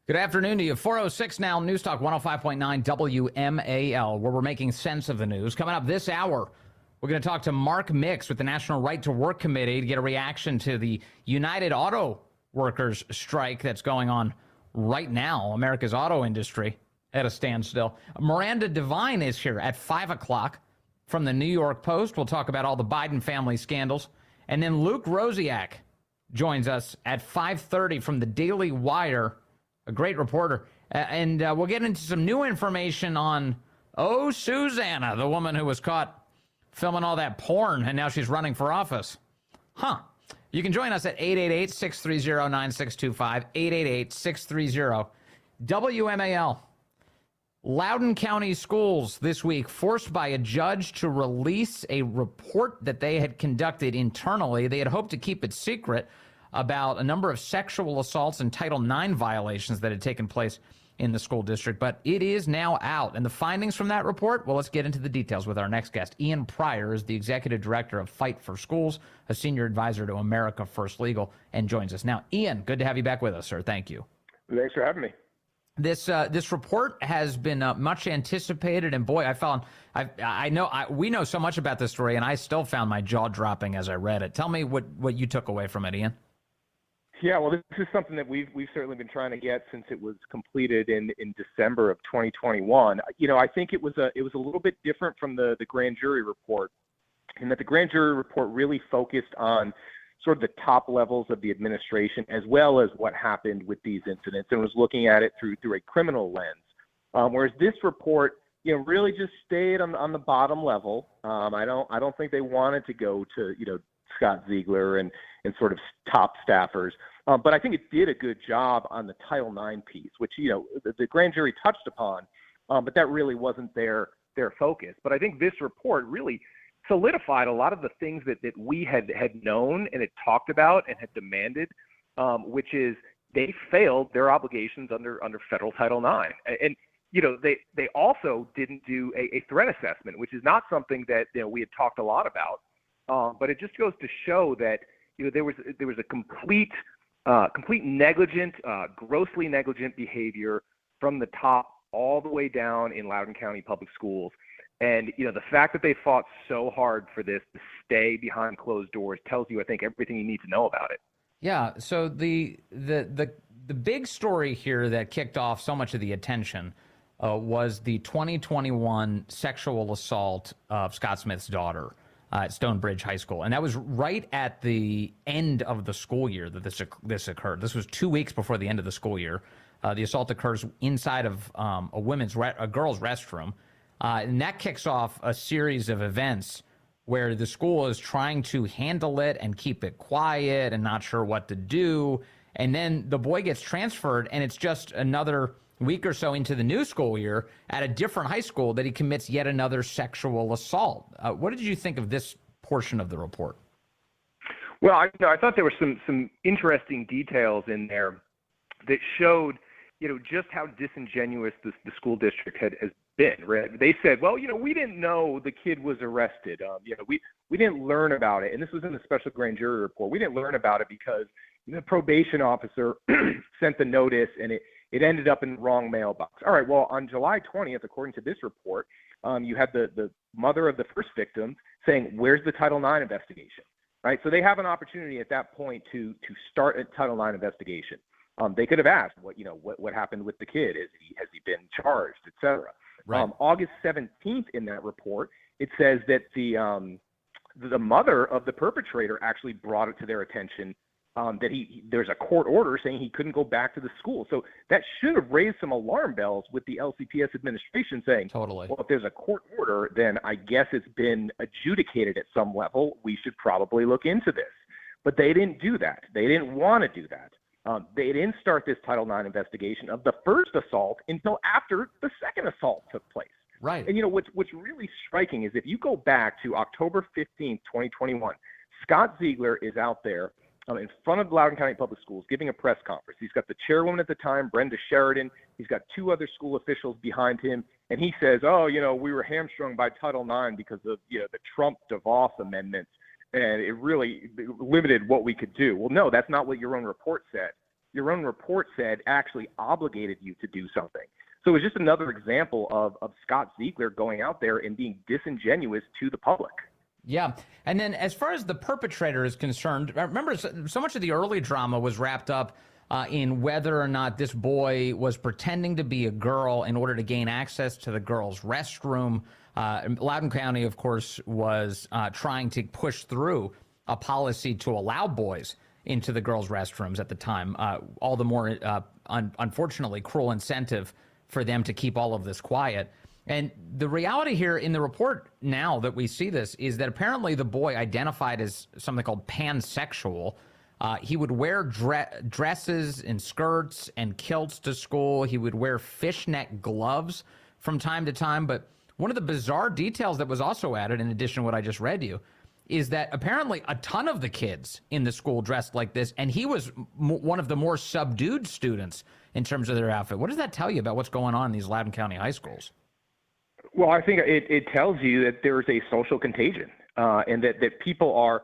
Good afternoon to you. 406 now, News Talk 105.9 WMAL, where we're making sense of the news. Coming up this hour, we're going to talk to Mark Mix with the National Right to Work Committee to get a reaction to the United Auto Workers strike that's going on right now. America's auto industry at a standstill. Miranda Devine is here at 5 o'clock from the New York Post. We'll talk about all the Biden family scandals. And then Luke Rosiak joins us at 5:30 from the Daily Wire. A great reporter. And we'll get into some new information on, Susanna, the woman who was caught filming all that porn, and now she's running for office. You can join us at 888-630-9625, 888-630-WMAL. Loudoun County Schools this week forced by a judge to release a report that they had conducted internally. They had hoped to keep it secret about a number of sexual assaults and Title IX violations that had taken place in the school district, but it is now out. And the findings from that report, well, let's get into the details with our next guest. Ian Pryor is the executive director of Fight for Schools, a senior advisor to America First Legal, and joins us now. Ian, good to have you back with us, sir. Thank you. Thanks for having me. This report has been much anticipated, and boy, we know so much about this story, and I still found my jaw dropping as I read it. Tell me what you took away from it, Ian. Yeah, well, this is something that we've certainly been trying to get since it was completed in December of 2021. I think it was a little bit different from the grand jury report, in that the grand jury report really focused on sort of the top levels of the administration, as well as what happened with these incidents, and was looking at it through a criminal lens. Whereas this report, really just stayed on the bottom level. I don't think they wanted to go to Scott Ziegler and sort of top staffers. But I think it did a good job on the Title IX piece, which, the grand jury touched upon, but that really wasn't their focus. But I think this report really solidified a lot of the things that we had known and had talked about and had demanded, which is they failed their obligations under federal Title IX. And, they also didn't do a threat assessment, which is not something that we had talked a lot about. But it just goes to show that there was a complete negligent, grossly negligent behavior from the top all the way down in Loudoun County Public Schools. And the fact that they fought so hard for this to stay behind closed doors tells you, I think, everything you need to know about it. Yeah. So the big story here that kicked off so much of the attention was the 2021 sexual assault of Scott Smith's daughter at Stonebridge High School. And that was right at the end of the school year that this occurred. This was 2 weeks before the end of the school year. The assault occurs inside of a girl's restroom. And that kicks off a series of events where the school is trying to handle it and keep it quiet and not sure what to do. And then the boy gets transferred, and it's just another week or so into the new school year at a different high school that he commits yet another sexual assault. What did you think of this portion of the report? Well, I thought there were some interesting details in there that showed, just how disingenuous the school district has been. Right? They said, well, we didn't know the kid was arrested. We didn't learn about it. And this was in the special grand jury report. We didn't learn about it because the probation officer sent the notice, and it ended up in the wrong mailbox. All right, well, on July 20th, according to this report, you had the mother of the first victim saying, where's the Title IX investigation? Right? So they have an opportunity at that point to start a Title IX investigation. They could have asked, what happened with the kid? Has he been charged, et cetera? Right. August 17th in that report, it says that the mother of the perpetrator actually brought it to their attention that there's a court order saying he couldn't go back to the school. So that should have raised some alarm bells with the LCPS administration saying, totally. Well, if there's a court order, then I guess it's been adjudicated at some level. We should probably look into this. But they didn't do that. They didn't want to do that. They didn't start this Title IX investigation of the first assault until after the second assault took place. Right. And what's really striking is if you go back to October 15th, 2021, Scott Ziegler is out there in front of Loudoun County Public Schools giving a press conference. He's got the chairwoman at the time, Brenda Sheridan. He's got two other school officials behind him. And he says, we were hamstrung by Title IX because of the Trump DeVos amendments. And it really limited what we could do. Well, no, that's not what your own report said. your own report said actually obligated you to do something. So it was just another example of Scott Ziegler going out there and being disingenuous to the public. Yeah. And then as far as the perpetrator is concerned, remember, so much of the early drama was wrapped up in whether or not this boy was pretending to be a girl in order to gain access to the girls' restroom. Loudoun County, of course, was trying to push through a policy to allow boys into the girls' restrooms at the time. All the more, unfortunately, cruel incentive for them to keep all of this quiet. And the reality here in the report now that we see this is that apparently the boy identified as something called pansexual. He would wear dresses and skirts and kilts to school. He would wear fishnet gloves from time to time. But one of the bizarre details that was also added, in addition to what I just read you, is that apparently a ton of the kids in the school dressed like this, and he was one of the more subdued students in terms of their outfit. What does that tell you about what's going on in these Loudoun County high schools? Well, I think it tells you that there is a social contagion, and that people are,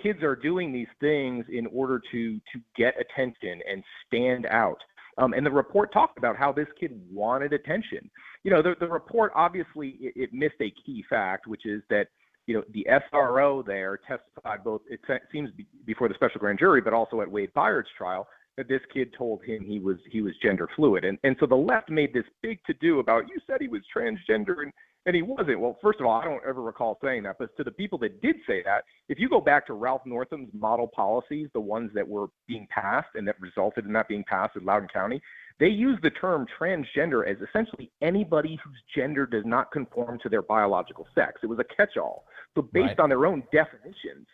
kids are doing these things in order to get attention and stand out. And the report talked about how this kid wanted attention. The report, obviously, it missed a key fact, which is that, the SRO there testified both, it seems before the special grand jury, but also at Wade Byard's trial, that this kid told him he was gender fluid. And so the left made this big to-do about, you said he was transgender and he wasn't. Well, first of all, I don't ever recall saying that. But to the people that did say that, if you go back to Ralph Northam's model policies, the ones that were being passed and that resulted in that being passed in Loudoun County, they use the term transgender as essentially anybody whose gender does not conform to their biological sex. It was a catch-all. So based on their own definitions,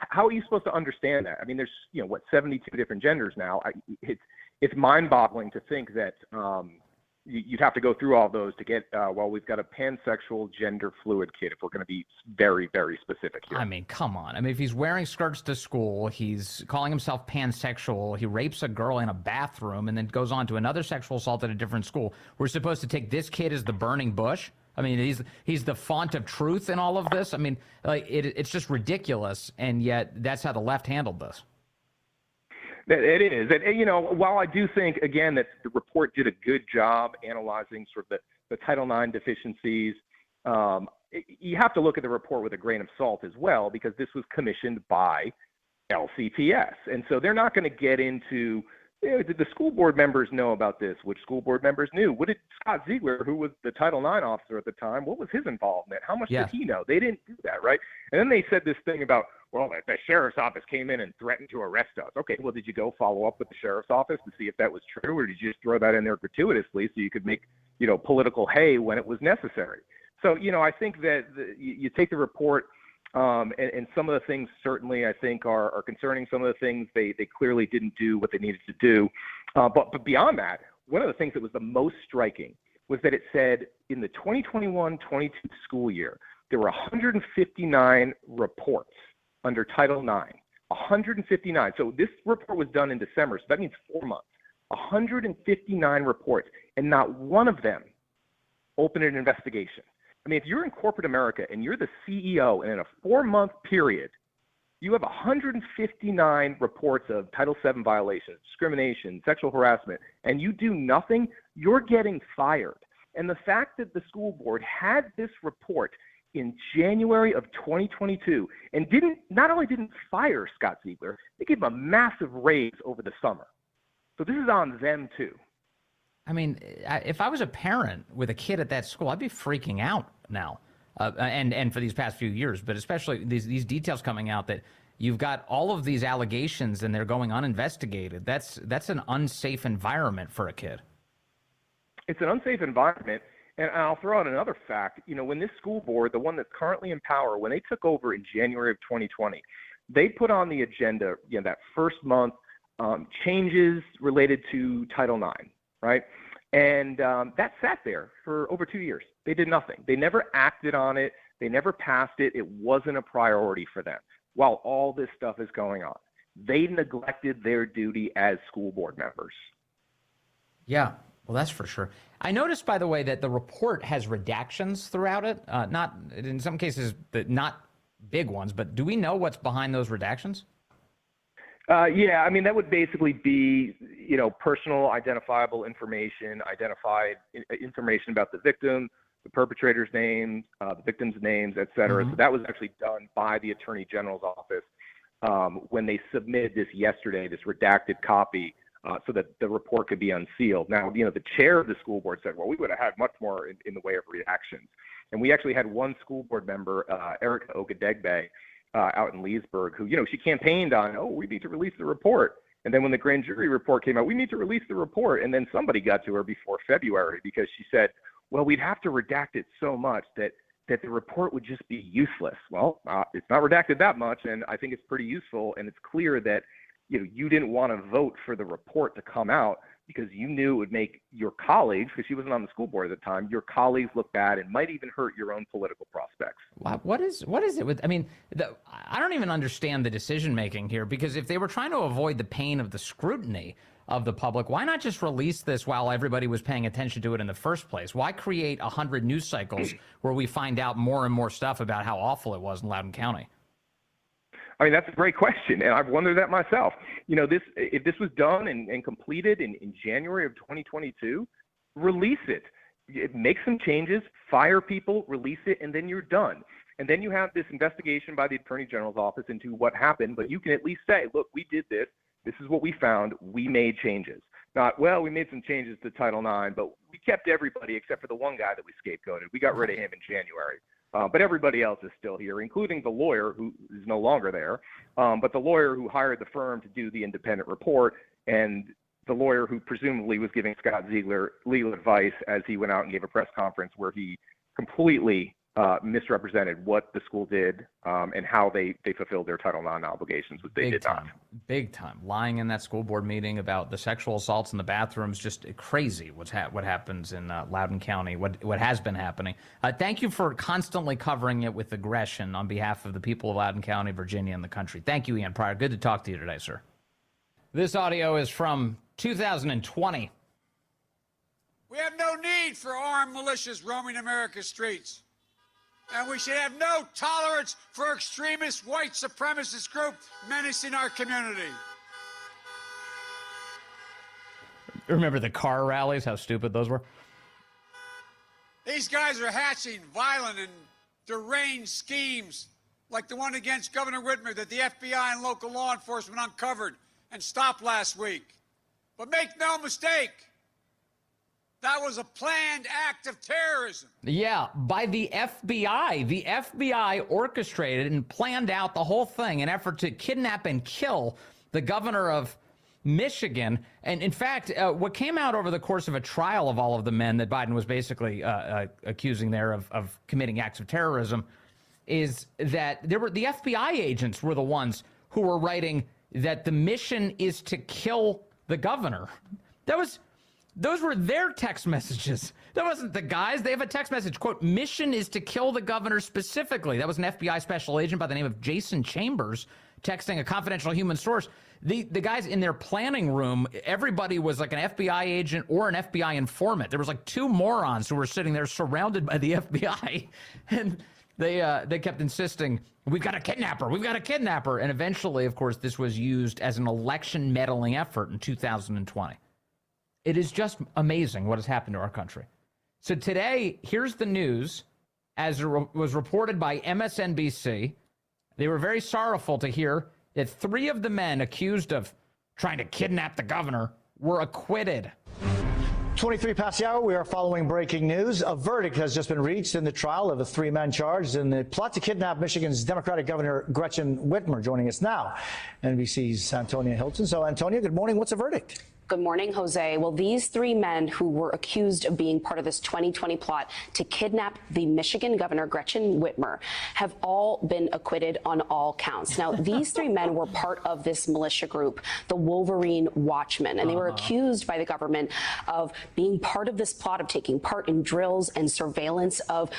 how are you supposed to understand that? I mean, there's, 72 different genders now. It's mind-boggling to think that you'd have to go through all those to get, we've got a pansexual gender fluid kid, if we're going to be very, very specific here. I mean, come on. I mean, if he's wearing skirts to school, he's calling himself pansexual, he rapes a girl in a bathroom and then goes on to another sexual assault at a different school. We're supposed to take this kid as the burning bush? I mean, he's the font of truth in all of this. I mean, it's just ridiculous, and yet that's how the left handled this. It is. And, while I do think, again, that the report did a good job analyzing sort of the Title IX deficiencies, you have to look at the report with a grain of salt as well, because this was commissioned by LCPS. And so they're not going to get into, did the school board members know about this? Which school board members knew? What did Scott Ziegler, who was the Title IX officer at the time, what was his involvement? How much did he know? They didn't do that, right? And then they said this thing about, well, the sheriff's office came in and threatened to arrest us. Okay, well, did you go follow up with the sheriff's office to see if that was true, or did you just throw that in there gratuitously so you could make, political hay when it was necessary? So, I think that you take the report, and some of the things certainly I think are concerning. Some of the things they clearly didn't do what they needed to do. But beyond that, one of the things that was the most striking was that it said in the 2021-22 school year, there were 159 reports under Title IX, 159. So this report was done in December, so that means 4 months. 159 reports, and not one of them opened an investigation. I mean, if you're in corporate America and you're the CEO, and in a 4-month period, you have 159 reports of Title VII violations, discrimination, sexual harassment, and you do nothing, you're getting fired. And the fact that the school board had this report in January of 2022 and not only didn't fire Scott Ziegler, they gave him a massive raise over the summer. So this is on them too. I mean, if I was a parent with a kid at that school, I'd be freaking out now. And for these past few years, but especially these details coming out that you've got all of these allegations and they're going uninvestigated. That's an unsafe environment for a kid. It's an unsafe environment. And I'll throw out another fact. When this school board, the one that's currently in power, when they took over in January of 2020, they put on the agenda, that first month, changes related to Title IX, right? And that sat there for over 2 years. They did nothing. They never acted on it. They never passed it. It wasn't a priority for them while all this stuff is going on. They neglected their duty as school board members. Yeah. Well, that's for sure. I noticed, by the way, that the report has redactions throughout it. Not in some cases, not big ones, but do we know what's behind those redactions? Yeah, I mean, that would basically be, personal identifiable information, identified information about the victim, the perpetrator's names, the victim's names, et cetera. So that was actually done by the Attorney General's office when they submitted this yesterday, this redacted copy, so that the report could be unsealed. Now, the chair of the school board said, well, we would have had much more in the way of reactions. And we actually had one school board member, Erica Ogadegbe, out in Leesburg, who, she campaigned on, we need to release the report. And then when the grand jury report came out, we need to release the report. And then somebody got to her before February because she said, well, we'd have to redact it so much that the report would just be useless. Well, it's not redacted that much, and I think it's pretty useful. And it's clear that, you didn't want to vote for the report to come out because you knew it would make your colleagues, because she wasn't on the school board at the time, your colleagues look bad and might even hurt your own political prospects. Wow. What is it with, I don't even understand the decision making here, because if they were trying to avoid the pain of the scrutiny of the public, why not just release this while everybody was paying attention to it in the first place? Why create 100 news cycles where we find out more and more stuff about how awful it was in Loudoun County? I mean, that's a great question, and I've wondered that myself. If this was done and completed in January of 2022, release it. Make some changes, fire people, release it, and then you're done. And then you have this investigation by the Attorney General's office into what happened, but you can at least say, look, we did this. This is what we found. We made changes. Not, well, we made some changes to Title IX, but we kept everybody except for the one guy that we scapegoated. We got rid of him in January. But everybody else is still here, including the lawyer who is no longer there, but the lawyer who hired the firm to do the independent report, and the lawyer who presumably was giving Scott Ziegler legal advice as he went out and gave a press conference where he completely misrepresented what the school did and how they fulfilled their Title IX obligations, which they did not. Big time. Lying in that school board meeting about the sexual assaults in the bathrooms, just crazy what happens in Loudoun County, what has been happening. Thank you for constantly covering it with aggression on behalf of the people of Loudoun County, Virginia, and the country. Thank you, Ian Pryor. Good to talk to you today, sir. This audio is from 2020. We have no need for armed militias roaming America's streets. And we should have no tolerance for extremist white supremacist group menacing our community. Remember the car rallies, how stupid those were? These guys are hatching violent and deranged schemes like the one against Governor Whitmer that the FBI and local law enforcement uncovered and stopped last week. But make no mistake, that was a planned act of terrorism. Yeah, by the FBI. The FBI orchestrated and planned out the whole thing, an effort to kidnap and kill the governor of Michigan. And in fact, what came out over the course of a trial of all of the men that Biden was basically accusing there of committing acts of terrorism is that the FBI agents were the ones who were writing that the mission is to kill the governor. Those were their text messages. That wasn't the guys. They have a text message, quote, mission is to kill the governor specifically. That was an FBI special agent by the name of Jason Chambers texting a confidential human source. The guys in their planning room, everybody was like an FBI agent or an FBI informant. There was like two morons who were sitting there surrounded by the FBI. And they kept insisting, we've got a kidnapper, we've got a kidnapper. And eventually, of course, this was used as an election meddling effort in 2020. It is just amazing what has happened to our country. So today, here's the news, as it was reported by MSNBC. They were very sorrowful to hear that 3 of the men accused of trying to kidnap the governor were acquitted. 23 past the hour, we are following breaking news. A verdict has just been reached in the trial of the 3 men charged in the plot to kidnap Michigan's Democratic Governor Gretchen Whitmer. Joining us now, NBC's Antonia Hilton. So, Antonia, good morning. What's the verdict? Good morning, Jose. Well, these 3 men who were accused of being part of this 2020 plot to kidnap the Michigan governor, Gretchen Whitmer, have all been acquitted on all counts. Now, these 3 men were part of this militia group, the Wolverine Watchmen, and they were accused by the government of being part of this plot, of taking part in drills and surveillance of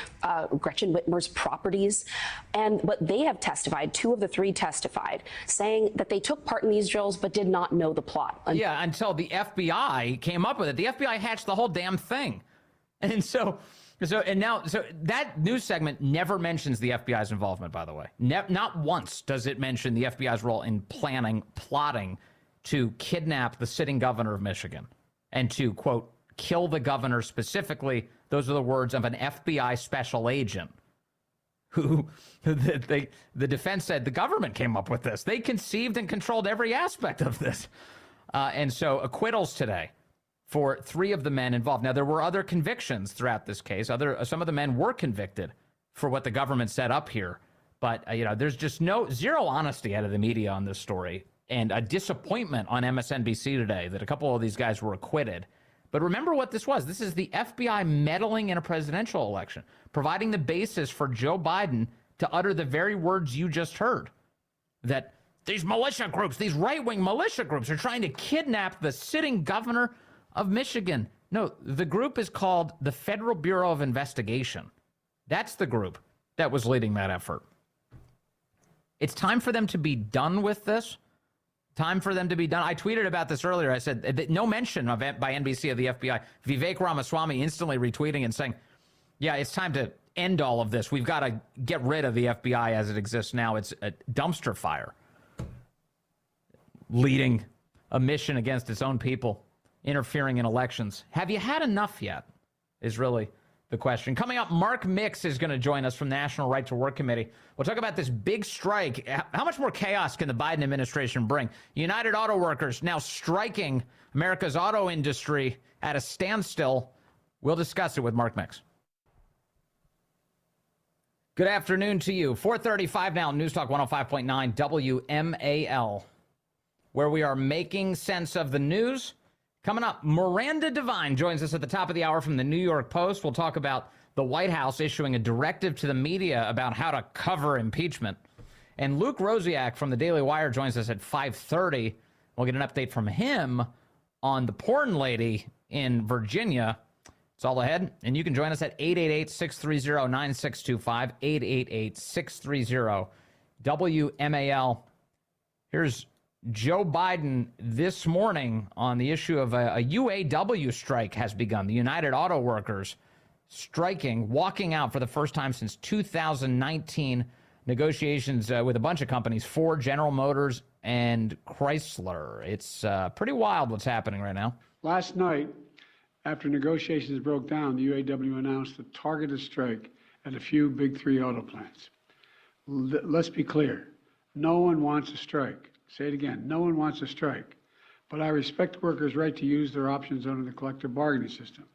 Gretchen Whitmer's properties. But they have testified, 2 of the 3 testified, saying that they took part in these drills but did not know the plot. Yeah, until the FBI came up with it. The FBI hatched the whole damn thing. And so So that news segment never mentions the FBI's involvement, by the way. Not once does it mention the FBI's role in plotting to kidnap the sitting governor of Michigan and to, quote, kill the governor specifically. Those are the words of an FBI special agent who the defense said the government came up with this. They conceived and controlled every aspect of this. And so acquittals today for 3 of the men involved. Now, there were other convictions throughout this case. Some of the men were convicted for what the government set up here. But, there's just zero honesty out of the media on this story, and a disappointment on MSNBC today that a couple of these guys were acquitted. But remember what this was. This is the FBI meddling in a presidential election, providing the basis for Joe Biden to utter the very words you just heard, that these militia groups, these right-wing militia groups are trying to kidnap the sitting governor of Michigan. No, the group is called the Federal Bureau of Investigation. That's the group that was leading that effort. It's time for them to be done with this. Time for them to be done. I tweeted about this earlier. I said that no mention by NBC of the FBI. Vivek Ramaswamy instantly retweeting and saying, yeah, it's time to end all of this. We've got to get rid of the FBI as it exists now. It's a dumpster fire. Leading a mission against its own people, interfering in elections. Have you had enough yet? Is really the question. Coming up, Mark Mix is going to join us from the National Right to Work Committee. We'll talk about this big strike. How much more chaos can the Biden administration bring? United Auto Workers now striking America's auto industry at a standstill. We'll discuss it with Mark Mix. Good afternoon to you. 4:35 now, News Talk 105.9 WMAL, where we are making sense of the news. Coming up, Miranda Devine joins us at the top of the hour from the New York Post. We'll talk about the White House issuing a directive to the media about how to cover impeachment. And Luke Rosiak from the Daily Wire joins us at 5:30. We'll get an update from him on the porn lady in Virginia. It's all ahead. And you can join us at 888-630-9625, 888-630-WMAL. Here's Joe Biden this morning on the issue of a UAW strike has begun. The United Auto Workers striking, walking out for the first time since 2019. Negotiations with a bunch of companies, Ford, General Motors, and Chrysler. It's pretty wild what's happening right now. Last night, after negotiations broke down, the UAW announced a targeted strike at a few big 3 auto plants. Let's be clear. No one wants a strike. Say it again. No one wants a strike. But I respect workers' right to use their options under the collective bargaining system.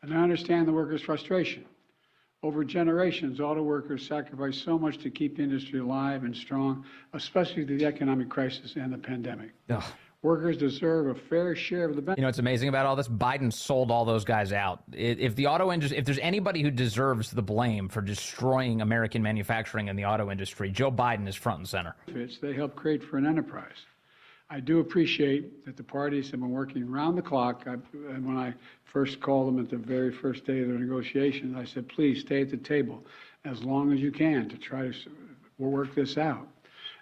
And I understand the workers' frustration. Over generations, auto workers sacrificed so much to keep the industry alive and strong, especially through the economic crisis and the pandemic. Ugh. Workers deserve a fair share of the benefits. You know what's amazing about all this? Biden sold all those guys out. If the auto industry, if there's anybody who deserves the blame for destroying American manufacturing and the auto industry, Joe Biden is front and center. They help create for an enterprise. I do appreciate that the parties have been working around the clock. And when I first called them at the very first day of the negotiations, I said, please stay at the table as long as you can to try to work this out.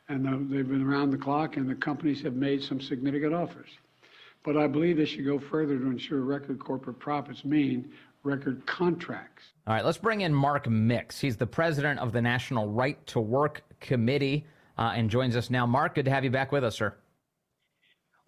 And they've been around the clock, and the companies have made some significant offers. But I believe they should go further to ensure record corporate profits mean record contracts. All right, let's bring in Mark Mix. He's the president of the National Right to Work Committee and joins us now. Mark, good to have you back with us, sir.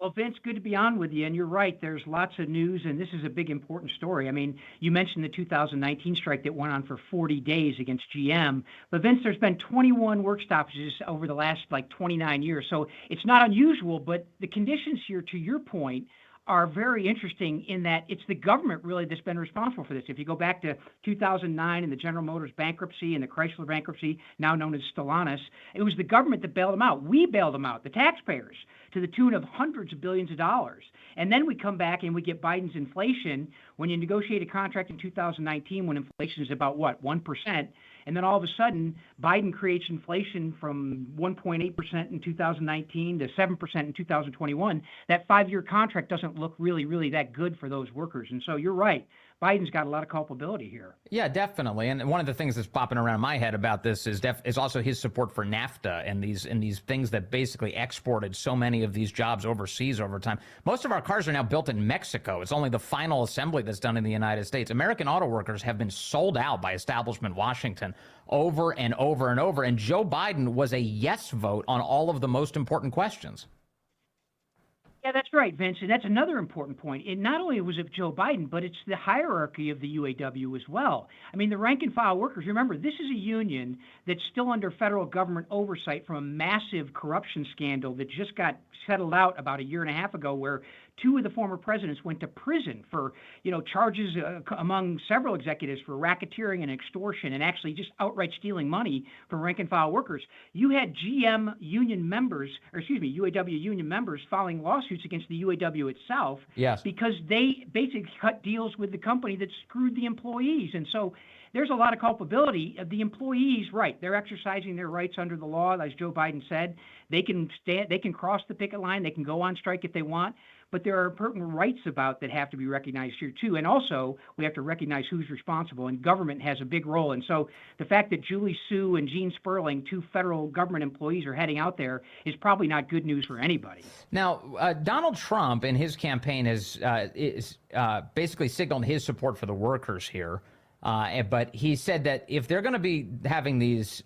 Well, Vince, good to be on with you. And you're right, there's lots of news, and this is a big, important story. I mean, you mentioned the 2019 strike that went on for 40 days against GM. But, Vince, there's been 21 work stoppages over the last, 29 years. So it's not unusual, but the conditions here, to your point, are very interesting in that it's the government really that's been responsible for this. If you go back to 2009 and the General Motors bankruptcy and the Chrysler bankruptcy, now known as Stellantis, it was the government that bailed them out. We bailed them out, the taxpayers, to the tune of hundreds of billions of dollars. And then we come back and we get Biden's inflation. When you negotiate a contract in 2019 when inflation is about, 1%, and then all of a sudden, Biden creates inflation from 1.8% in 2019 to 7% in 2021. That 5-year contract doesn't look really, really that good for those workers. And so you're right. Biden's got a lot of culpability here. Yeah, definitely. And one of the things that's popping around my head about this is also his support for NAFTA and these things that basically exported so many of these jobs overseas over time. Most of our cars are now built in Mexico. It's only the final assembly that's done in the United States. American auto workers have been sold out by establishment Washington over and over and over. And Joe Biden was a yes vote on all of the most important questions. Yeah, that's right, Vince. And that's another important point. It not only was it Joe Biden, but it's the hierarchy of the UAW as well. I mean, the rank and file workers, remember, this is a union that's still under federal government oversight from a massive corruption scandal that just got settled out about a year and a half ago, where two of the former presidents went to prison for, charges among several executives for racketeering and extortion and actually just outright stealing money from rank and file workers. You had UAW union members filing lawsuits against the UAW itself, yes, because they basically cut deals with the company that screwed the employees. And so there's a lot of culpability. The employees, right, they're exercising their rights under the law, as Joe Biden said. They can cross the picket line, they can go on strike if they want, but there are important rights about that have to be recognized here too. And also, we have to recognize who's responsible, and government has a big role. And so the fact that Julie Su and Gene Sperling, two federal government employees, are heading out there is probably not good news for anybody. Now, Donald Trump in his campaign has basically signaled his support for the workers here. But he said that if they're going to be having these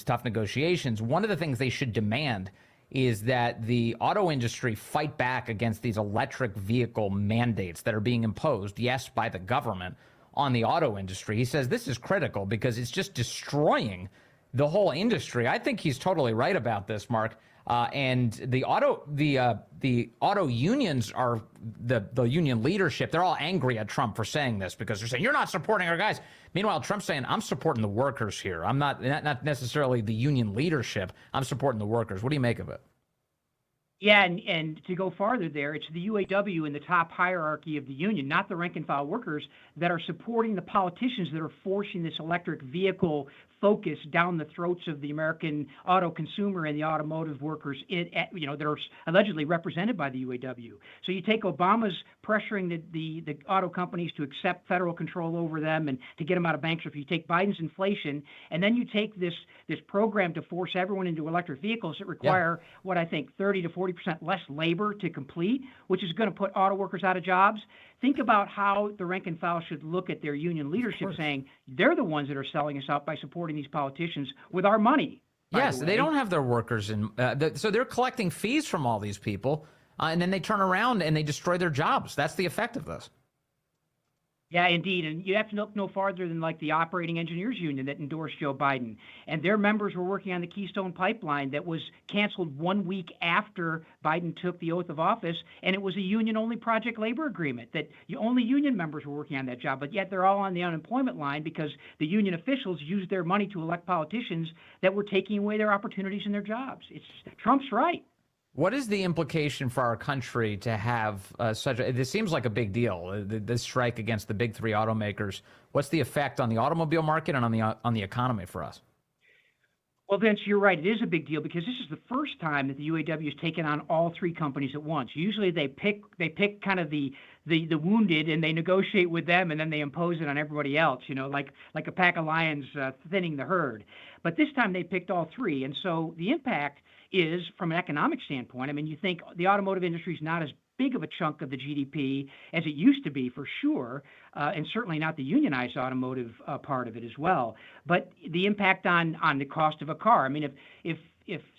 tough negotiations, one of the things they should demand is that the auto industry fight back against these electric vehicle mandates that are being imposed, yes, by the government on the auto industry. He says this is critical because it's just destroying the whole industry. I think he's totally right about this, Mark. And the auto unions are the union leadership. They're all angry at Trump for saying this because they're saying, you're not supporting our guys. Meanwhile, Trump's saying, I'm supporting the workers here. I'm not necessarily the union leadership. I'm supporting the workers. What do you make of it? Yeah, and to go farther there, it's the UAW in the top hierarchy of the union, not the rank and file workers, that are supporting the politicians that are forcing this electric vehicle focus down the throats of the American auto consumer and the automotive workers that are allegedly represented by the UAW. So you take Obama's pressuring the auto companies to accept federal control over them and to get them out of bankruptcy. You take Biden's inflation, and then you take this program to force everyone into electric vehicles that require, what I think, 30 to 40% less labor to complete, which is going to put auto workers out of jobs. Think about how the rank and file should look at their union leadership, saying they're the ones that are selling us out by supporting these politicians with our money. Yes, they don't have their workers in. So they're collecting fees from all these people, and then they turn around and they destroy their jobs. That's the effect of this. Yeah, indeed. And you have to look no farther than like the operating engineers union that endorsed Joe Biden. And their members were working on the Keystone Pipeline that was canceled 1 week after Biden took the oath of office. And it was a union-only project labor agreement that only union members were working on that job. But yet they're all on the unemployment line because the union officials used their money to elect politicians that were taking away their opportunities and their jobs. Trump's right. What is the implication for our country to have this seems like a big deal, this strike against the big three automakers? What's the effect on the automobile market and on the economy for us? Well, Vince, you're right. It is a big deal because this is the first time that the UAW has taken on all three companies at once. Usually they pick kind of the wounded and they negotiate with them and then they impose it on everybody else, like a pack of lions thinning the herd. But this time they picked all three. And so the impact is, from an economic standpoint, I mean, you think the automotive industry is not as big of a chunk of the GDP as it used to be, for sure, and certainly not the unionized automotive part of it as well. But the impact on the cost of a car. I mean, if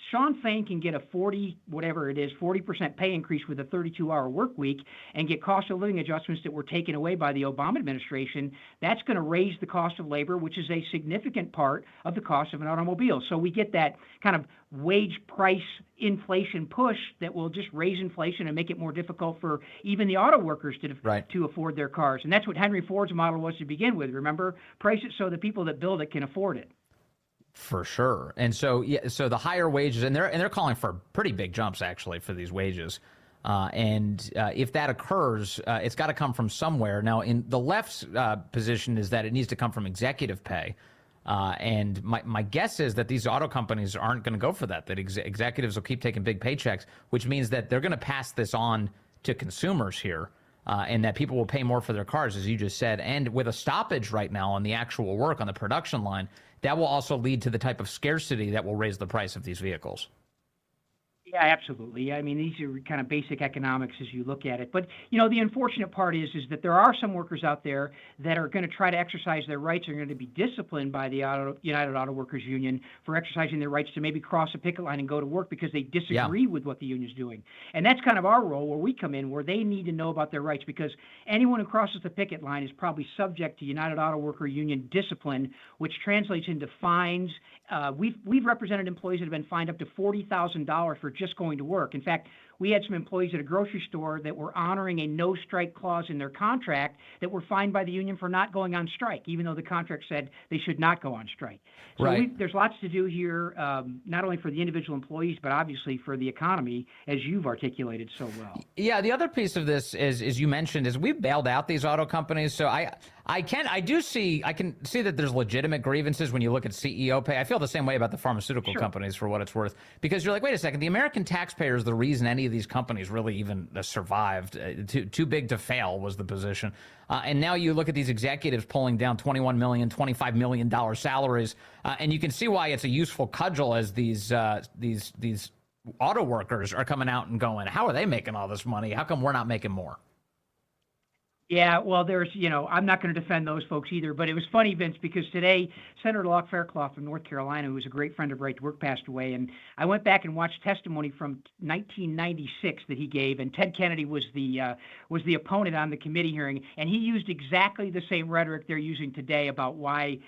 Sean Fain can get a 40% pay increase with a 32-hour work week and get cost of living adjustments that were taken away by the Obama administration, that's going to raise the cost of labor, which is a significant part of the cost of an automobile. So we get that kind of wage price inflation push that will just raise inflation and make it more difficult for even the auto workers to afford their cars. And that's what Henry Ford's model was to begin with. Remember, price it so the people that build it can afford it. For sure. And so, so the higher wages, and they're calling for pretty big jumps actually for these wages. If that occurs, it's got to come from somewhere. Now, in the left's position is that it needs to come from executive pay. And my guess is that these auto companies aren't going to go for that executives will keep taking big paychecks, which means that they're going to pass this on to consumers here. and that people will pay more for their cars, as you just said. And with a stoppage right now on the actual work on the production line, that will also lead to the type of scarcity that will raise the price of these vehicles. Yeah, absolutely. I mean, these are kind of basic economics as you look at it. But, you know, the unfortunate part is that there are some workers out there that are going to try to exercise their rights, are going to be disciplined by the United Auto Workers Union for exercising their rights to maybe cross a picket line and go to work because they disagree with what the union's doing. And that's kind of our role where we come in, where they need to know about their rights, because anyone who crosses the picket line is probably subject to United Auto Worker Union discipline, which translates into fines. We've represented employees that have been fined up to $40,000 for just going to work. In fact, we had some employees at a grocery store that were honoring a no-strike clause in their contract that were fined by the union for not going on strike, even though the contract said they should not go on strike. So there's lots to do here, not only for the individual employees, but obviously for the economy, as you've articulated so well. Yeah, the other piece of this is, as you mentioned, is we've bailed out these auto companies. So I can see that there's legitimate grievances when you look at CEO pay. I feel the same way about the pharmaceutical companies, for what it's worth, because you're like, wait a second, the American taxpayer is the reason any of these companies really even survived. Too big to fail was the position. And now you look at these executives pulling down $21 million, $25 million salaries, and you can see why it's a useful cudgel as these auto workers are coming out and going, how are they making all this money? How come we're not making more? Yeah, well, I'm not going to defend those folks either, but it was funny, Vince, because today Senator Locke Faircloth from North Carolina, who was a great friend of Right to Work, passed away, and I went back and watched testimony from 1996 that he gave, and Ted Kennedy was the opponent on the committee hearing, and he used exactly the same rhetoric they're using today about why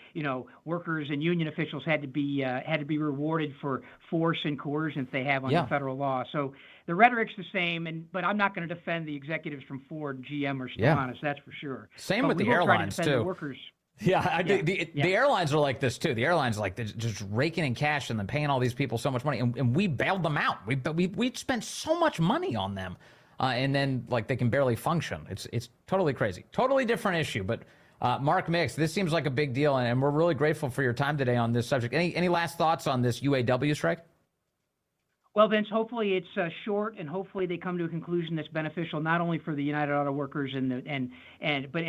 workers and union officials had to be rewarded for force and coercion that they have under federal law. So the rhetoric's the same, but I'm not going to defend the executives from Ford, GM, or Stellantis, that's for sure. Same with the airlines, too. The workers. The airlines are like this, too. The airlines are like just raking in cash and then paying all these people so much money, and we bailed them out. We spent so much money on them, and then they can barely function. It's totally crazy. Totally different issue, but Mark Mix, this seems like a big deal, and we're really grateful for your time today on this subject. Any last thoughts on this UAW strike? Well, Vince, hopefully it's short, and hopefully they come to a conclusion that's beneficial not only for the United Auto Workers but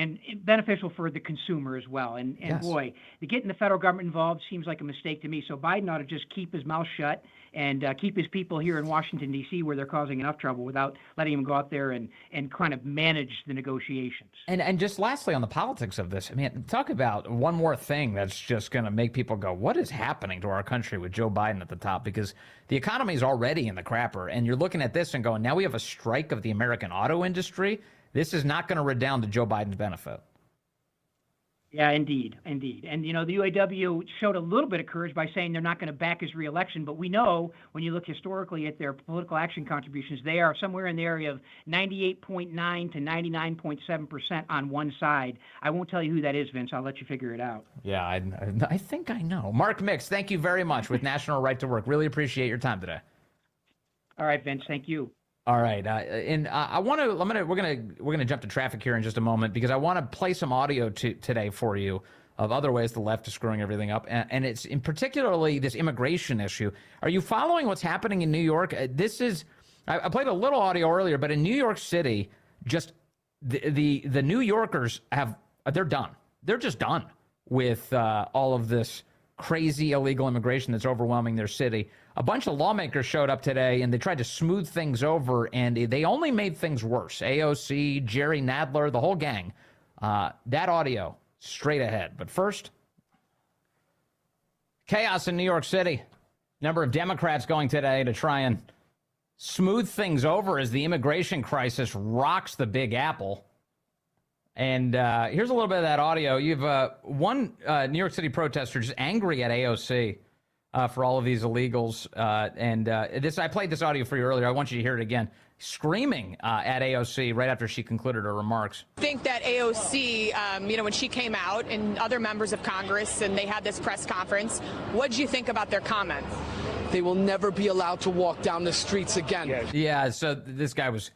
beneficial for the consumer as well. And boy, getting the federal government involved seems like a mistake to me. So Biden ought to just keep his mouth shut and keep his people here in Washington, D.C., where they're causing enough trouble, without letting him go out there and kind of manage the negotiations. And just lastly on the politics of this, I mean, talk about one more thing that's just going to make people go, what is happening to our country with Joe Biden at the top? Because the economy is already in the crapper, and you're looking at this and going, now we have a strike of the American auto industry. This is not going to redound to Joe Biden's benefit. Yeah, indeed. And, the UAW showed a little bit of courage by saying they're not going to back his reelection. But we know, when you look historically at their political action contributions, they are somewhere in the area of 98.9 to 99.7% on one side. I won't tell you who that is, Vince. I'll let you figure it out. Yeah, I think I know. Mark Mix, thank you very much with National Right to Work. Really appreciate your time today. All right, Vince. Thank you. All right, we're gonna jump to traffic here in just a moment, because I want to play some audio today for you of other ways the left is screwing everything up, and it's in particularly this immigration issue. Are you following what's happening in New York? I played a little audio earlier, but in New York City, just the New Yorkers they're done. They're just done with all of this crazy illegal immigration that's overwhelming their city. A bunch of lawmakers showed up today, and they tried to smooth things over, and they only made things worse. AOC, Jerry Nadler, the whole gang. That audio straight ahead. But first, chaos in New York City. Number of Democrats going today to try and smooth things over as the immigration crisis rocks the Big Apple. And here's a little bit of that audio. You've one New York City protester just angry at AOC for all of these illegals. I played this audio for you earlier. I want you to hear it again. Screaming at AOC right after she concluded her remarks. I think that AOC, when she came out, and other members of Congress, and they had this press conference, what did you think about their comments? They will never be allowed to walk down the streets again. Yeah, so this guy was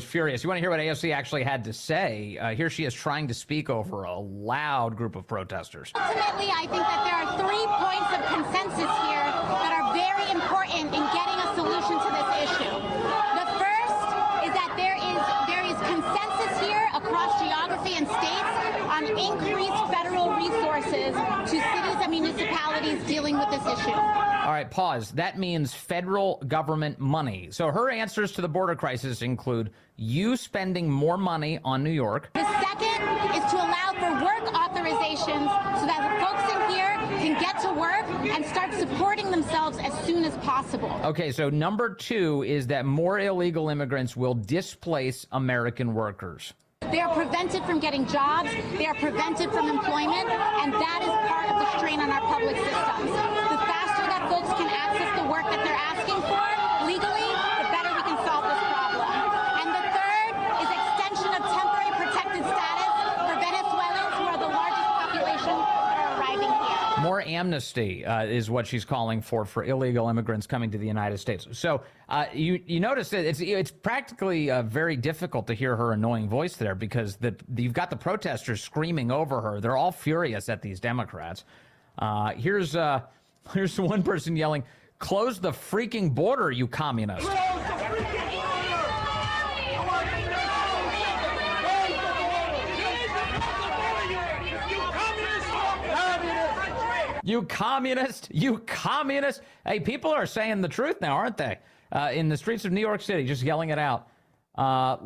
furious. You want to hear what AOC actually had to say? Here she is trying to speak over a loud group of protesters. Ultimately, I think that there are 3 points of consensus here that are very important in getting a solution to this issue. The first is that there is consensus here across geography and states on increased federal resources to cities and municipalities dealing with this issue. All right, pause. That means federal government money. So her answers to the border crisis include you spending more money on New York. The second is to allow for work authorizations so that the folks in here can get to work and start supporting themselves as soon as possible. Okay, so number two is that more illegal immigrants will displace American workers. They are prevented from getting jobs, they are prevented from employment, and that is part of the strain on our public systems. The faster that folks can access the work that they're asking for legally, the better we can solve this problem. And the third is extension of temporary protected status for Venezuelans, who are the largest population that are arriving here. More amnesty is what she's calling for illegal immigrants coming to the United States. So you notice that it's practically very difficult to hear her annoying voice there, because you've got the protesters screaming over her. They're all furious at these Democrats. Here's one person yelling, "Close the freaking border, you communists." You communist, you communist. Hey, people are saying the truth now, aren't they? In the streets of New York City, just yelling it out.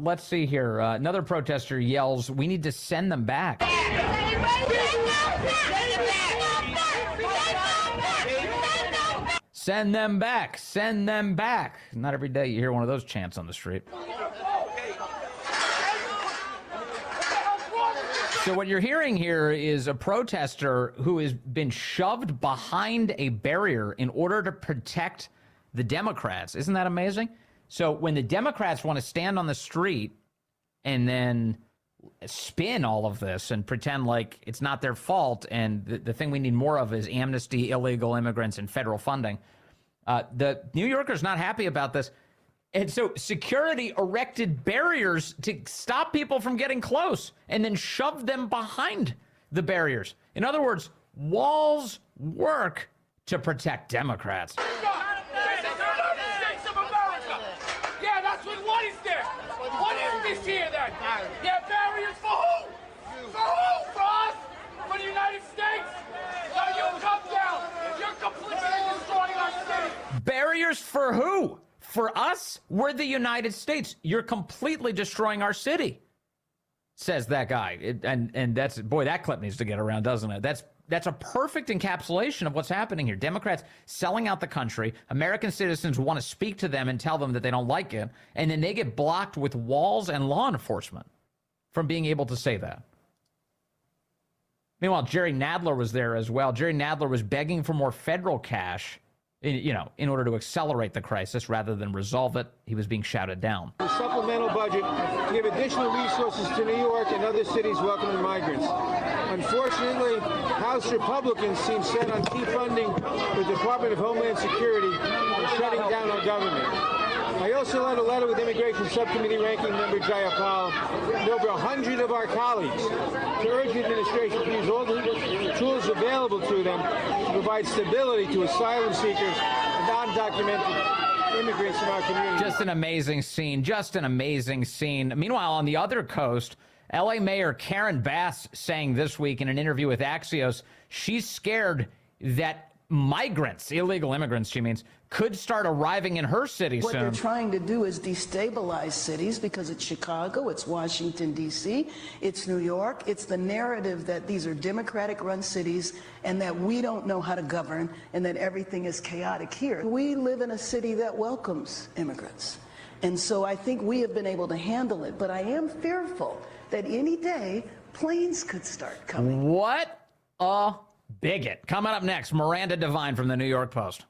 Let's see here. Another protester yells, "We need to send them back." Send them back, send them back. Not every day you hear one of those chants on the street. So what you're hearing here is a protester who has been shoved behind a barrier in order to protect the Democrats. Isn't that amazing? So when the Democrats want to stand on the street and then spin all of this and pretend like it's not their fault, and the thing we need more of is amnesty, illegal immigrants, and federal funding, the New Yorker's not happy about this. And so security erected barriers to stop people from getting close and then shoved them behind the barriers. In other words, walls work to protect Democrats. Yeah, that's what is there? What is this here then? Yeah, barriers for who? For who? For us? For the United States? No, you come down. You're completely destroying our city. Barriers for who? For us? We're the United States. You're completely destroying our city, says that guy. And that's, boy, that clip needs to get around, doesn't it? That's a perfect encapsulation of what's happening here. Democrats selling out the country. American citizens want to speak to them and tell them that they don't like it. And then they get blocked with walls and law enforcement from being able to say that. Meanwhile, Jerry Nadler was there as well. Jerry Nadler was begging for more federal cash, in order to accelerate the crisis rather than resolve it. He was being shouted down. The supplemental budget to give additional resources to New York and other cities welcoming migrants. Unfortunately, House Republicans seem set on defunding the Department of Homeland Security and shutting down our government. I also wrote a letter with Immigration Subcommittee Ranking Member Jayapal and over 100 of our colleagues to urge the administration to use all the tools available to them to provide stability to asylum seekers and undocumented immigrants in our community. Just an amazing scene. Just an amazing scene. Meanwhile, on the other coast, L.A. Mayor Karen Bass saying this week in an interview with Axios, she's scared that migrants, illegal immigrants, she means, could start arriving in her city soon. What they're trying to do is destabilize cities, because it's Chicago, it's Washington, D.C., it's New York. It's the narrative that these are Democratic-run cities and that we don't know how to govern and that everything is chaotic here. We live in a city that welcomes immigrants. And so I think we have been able to handle it. But I am fearful that any day planes could start coming. What a bigot. Coming up next, Miranda Devine from the New York Post.